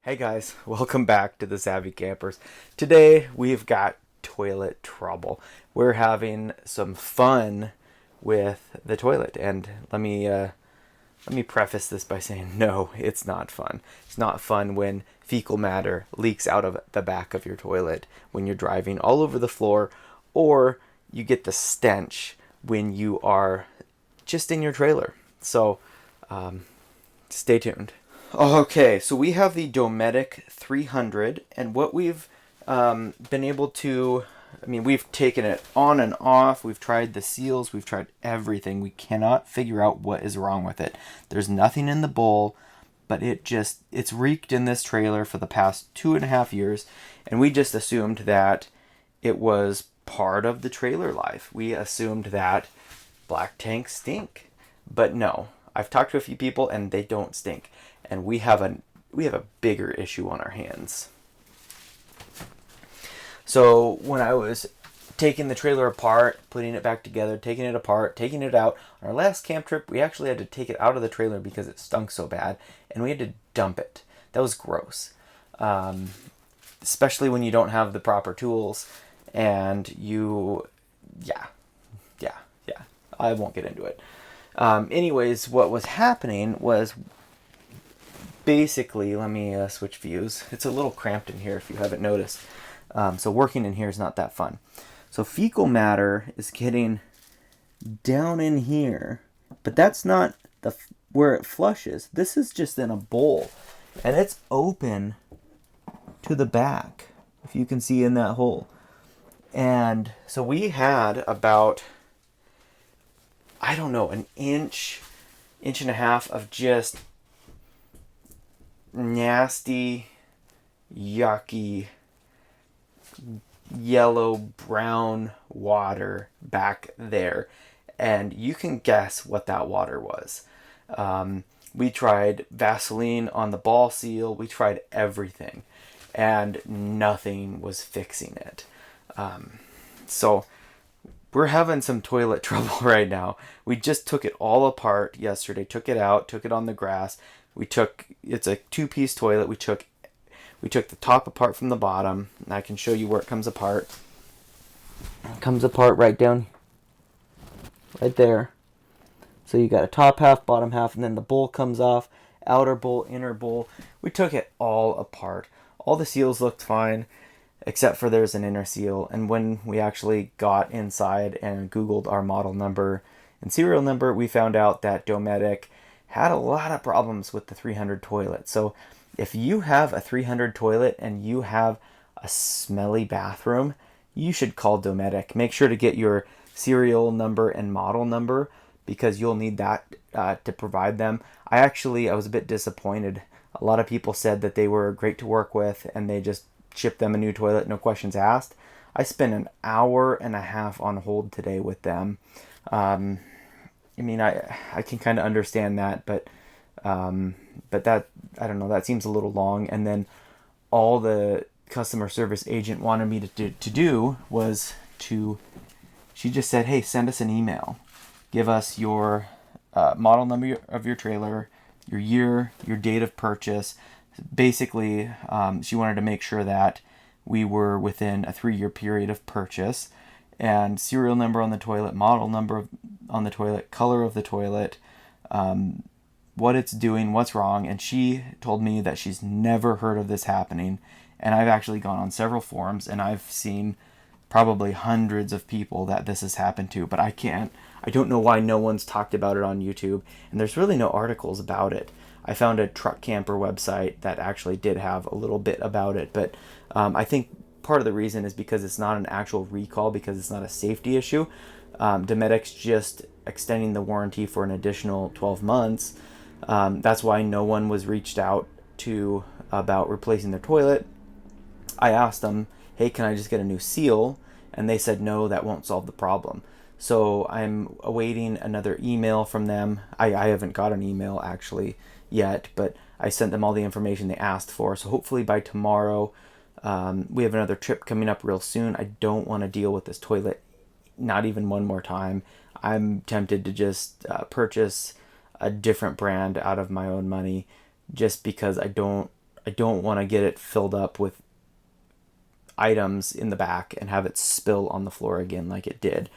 Hey guys, welcome back to the Savvy Campers. Today we've got toilet trouble. We're having some fun with the toilet, and let me preface this by saying no, it's not fun. It's not fun when fecal matter leaks out of the back of your toilet when you're driving all over the floor, or you get the stench when you are just in your trailer. So, stay tuned. Okay, so we have the Dometic 300, and what we've been able to, we've taken it on and off. We've tried the seals, we've tried everything. We cannot figure out what is wrong with it. There's nothing in the bowl, but it's reeked in this trailer for the past 2.5 years, and we just assumed that it was part of the trailer life. We assumed that black tanks stink, but no. I've talked to a few people, and they don't stink, and we have a bigger issue on our hands. So when I was taking the trailer apart, putting it back together, taking it apart, taking it out, on our last camp trip, we actually had to take it out of the trailer because it stunk so bad, and we had to dump it. That was gross, especially when you don't have the proper tools, and yeah, yeah, yeah. I won't get into it. Anyways, what was happening was basically, let me switch views. It's a little cramped in here if you haven't noticed. So working in here is not that fun. So fecal matter is getting down in here, but that's not where it flushes. This is just in a bowl, and it's open to the back, if you can see in that hole. And so we had about, I don't know, an inch and a half of just nasty, yucky, yellow brown water back there, and you can guess what that water was. We tried Vaseline on the ball seal, we tried everything, and nothing was fixing it. So we're having some toilet trouble right now. We just took it all apart yesterday, took it out, took it on the grass. It's a two-piece toilet. We took the top apart from the bottom, and I can show you where it comes apart. It comes apart right down, right there. So you got a top half, bottom half, and then the bowl comes off, outer bowl, inner bowl. We took it all apart. All the seals looked fine, except for there's an inner seal. And when we actually got inside and Googled our model number and serial number, we found out that Dometic had a lot of problems with the 300 toilet. So if you have a 300 toilet and you have a smelly bathroom, you should call Dometic. Make sure to get your serial number and model number, because you'll need that to provide them. I was a bit disappointed. A lot of people said that they were great to work with and they just shipped them a new toilet, no questions asked. I spent an hour and a half on hold today with them. I can kind of understand that, but that, I don't know, that seems a little long. And then all the customer service agent wanted me to do was she just said, hey, send us an email. Give us your model number of your trailer, your year, your date of purchase. Basically, she wanted to make sure that we were within a 3-year period of purchase, and serial number on the toilet, model number on the toilet, color of the toilet, what it's doing, what's wrong. And she told me that she's never heard of this happening. And I've actually gone on several forums, and I've seen probably hundreds of people that this has happened to, but I don't know why no one's talked about it on YouTube, and there's really no articles about it. I found a truck camper website that actually did have a little bit about it, but I think part of the reason is because it's not an actual recall, because it's not a safety issue. Dometic's just extending the warranty for an additional 12 months. That's why no one was reached out to about replacing their toilet. I asked them, hey, can I just get a new seal? And they said, no, that won't solve the problem. So I'm awaiting another email from them. I haven't got an email actually yet, but I sent them all the information they asked for. So hopefully by tomorrow, we have another trip coming up real soon. I don't want to deal with this toilet, not even one more time. I'm tempted to just purchase a different brand out of my own money, just because I don't want to get it filled up with items in the back and have it spill on the floor again like it did,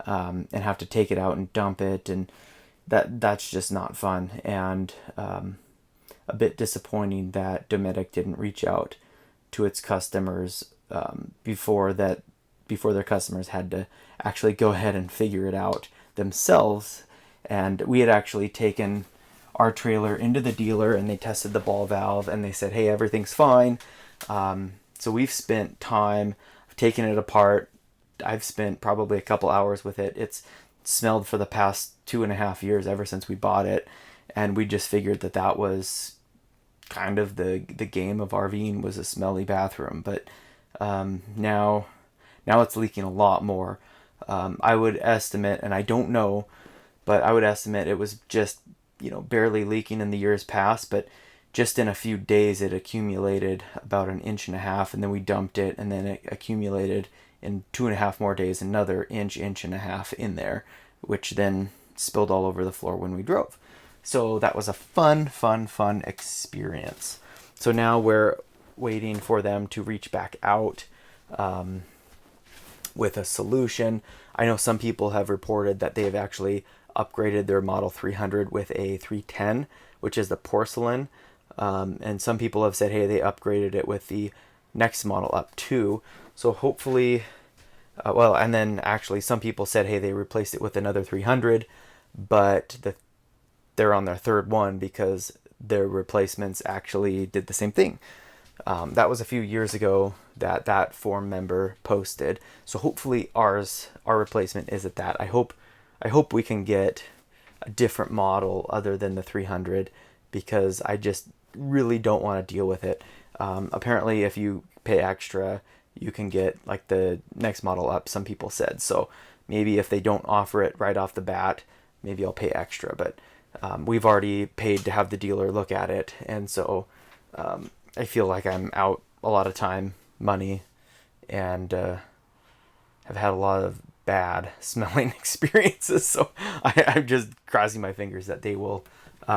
and have to take it out and dump it, and that's just not fun, and a bit disappointing that Dometic didn't reach out to its customers before their customers had to actually go ahead and figure it out themselves. And we had actually taken our trailer into the dealer, and they tested the ball valve, and they said, hey, everything's fine. So we've spent time taking it apart. I've spent probably a couple hours with it. It's smelled for the past 2.5 years, ever since we bought it, and we just figured that was kind of the game of RVing, was a smelly bathroom. But now it's leaking a lot more. I would estimate, and I don't know, but I would estimate it was just, barely leaking in the years past, but just in a few days it accumulated about 1.5 inches, and then we dumped it, and then it accumulated in 2.5 more days another 1.5 inches in there, which then spilled all over the floor when we drove. So that was a fun experience. So now we're waiting for them to reach back out with a solution. I know some people have reported that they have actually upgraded their Model 300 with a 310, which is the porcelain. And some people have said, hey, they upgraded it with the next model up too. So hopefully, and then actually some people said, hey, they replaced it with another 300, but they're on their third one because their replacements actually did the same thing. That was a few years ago that forum member posted. So hopefully our replacement is at that. I hope we can get a different model other than the 300, because I just really don't want to deal with it. Apparently if you pay extra, you can get like the next model up, some people said. So maybe if they don't offer it right off the bat, maybe I'll pay extra. But we've already paid to have the dealer look at it, and so I feel like I'm out a lot of time, money, and have had a lot of bad smelling experiences. So I'm just crossing my fingers that they will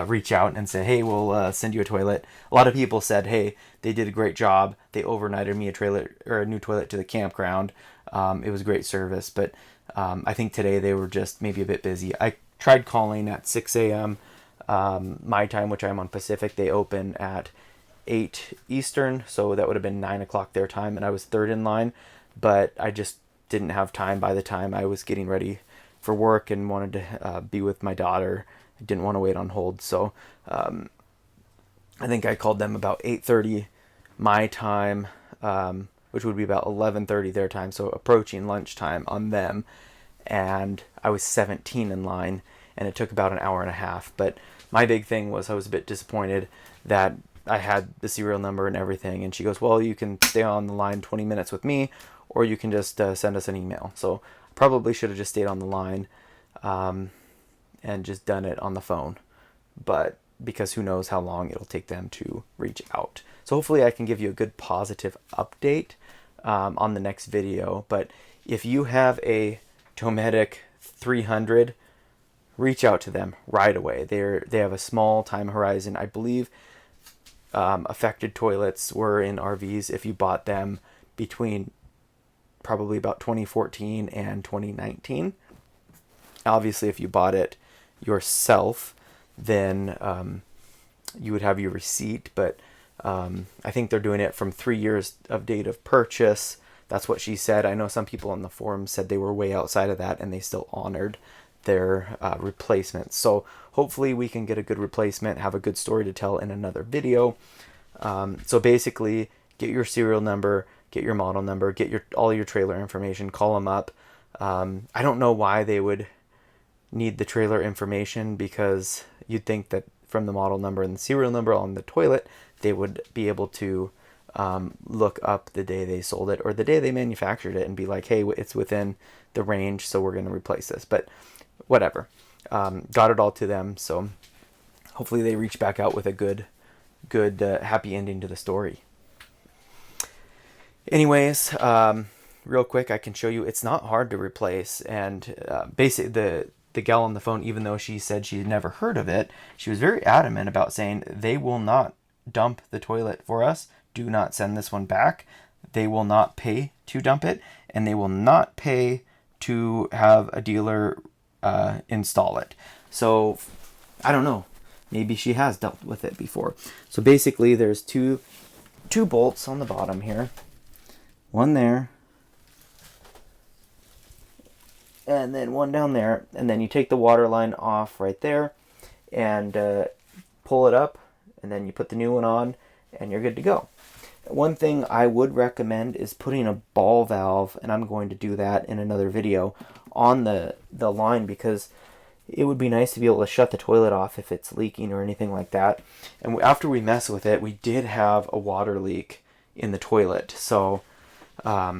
reach out and say, hey, we'll send you a toilet. A lot of people said, hey, they did a great job. They overnighted me a new toilet to the campground. It was great service, but I think today they were just maybe a bit busy. I tried calling at 6 a.m. My time, which I'm on Pacific. They open at 8 Eastern, so that would have been 9 o'clock their time, and I was third in line, but I just didn't have time by the time I was getting ready for work and wanted to be with my daughter. I didn't want to wait on hold, so I think I called them about 8:30 my time, which would be about 11:30 their time, so approaching lunchtime on them, and I was 17 in line, and it took about an hour and a half. But my big thing was I was a bit disappointed that I had the serial number and everything, and she goes, well, you can stay on the line 20 minutes with me, or you can just send us an email. So probably should have just stayed on the line and just done it on the phone, but because who knows how long it'll take them to reach out. So hopefully I can give you a good positive update on the next video. But if you have a Dometic 300, reach out to them right away. They have a small time horizon. I believe affected toilets were in RVs if you bought them between probably about 2014 and 2019. Obviously, if you bought it yourself, then you would have your receipt, but I think they're doing it from 3 years of date of purchase. That's what she said. I know some people on the forum said they were way outside of that, and they still honored their replacement. So hopefully we can get a good replacement, have a good story to tell in another video. So basically, get your serial number, get your model number, get all your trailer information, call them up. I don't know why they would need the trailer information, because you'd think that from the model number and the serial number on the toilet, they would be able to look up the day they sold it or the day they manufactured it and be like, hey, it's within the range, so we're going to replace this. But whatever. Got it all to them, so hopefully they reach back out with a good happy ending to the story. Anyways, real quick, I can show you it's not hard to replace, and basically the gal on the phone, even though she said she had never heard of it, she was very adamant about saying they will not dump the toilet for us, do not send this one back. They will not pay to dump it, and they will not pay to have a dealer install it. So I don't know, maybe she has dealt with it before. So basically there's two bolts on the bottom here, one there and then one down there, and then you take the water line off right there and pull it up, and then you put the new one on and you're good to go. One thing I would recommend is putting a ball valve, and I'm going to do that in another video, on the line, because it would be nice to be able to shut the toilet off if it's leaking or anything like that. And after we mess with it, we did have a water leak in the toilet, so I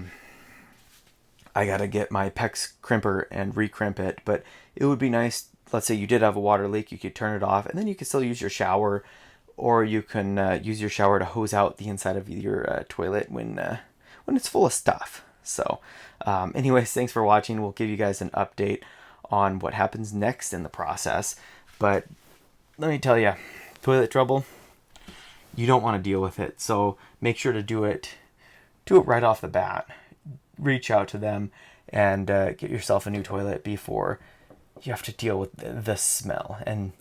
gotta get my PEX crimper and recrimp it. But it would be nice, let's say you did have a water leak, you could turn it off, and then you can still use your shower, or you can use your shower to hose out the inside of your toilet when it's full of stuff. So anyways, thanks for watching. We'll give you guys an update on what happens next in the process. But let me tell you, toilet trouble, you don't want to deal with it. So make sure to do it right off the bat. Reach out to them and get yourself a new toilet before you have to deal with the smell. And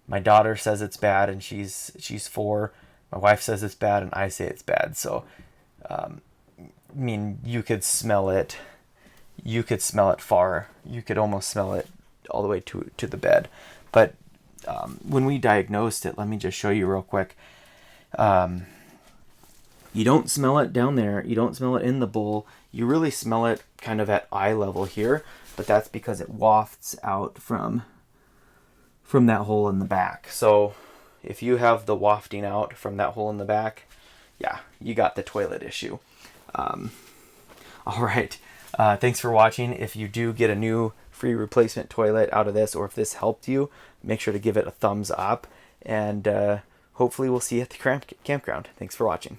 my daughter says it's bad, and she's 4. My wife says it's bad, and I say it's bad. So I mean, you could smell it. You could smell it far. You could almost smell it all the way to the bed. But when we diagnosed it, let me just show you real quick. You don't smell it down there. You don't smell it in the bowl. You really smell it kind of at eye level here, but that's because it wafts out from that hole in the back. So if you have the wafting out from that hole in the back, yeah, you got the toilet issue. All right. Thanks for watching. If you do get a new free replacement toilet out of this, or if this helped you, make sure to give it a thumbs up, and hopefully we'll see you at the campground. Thanks for watching.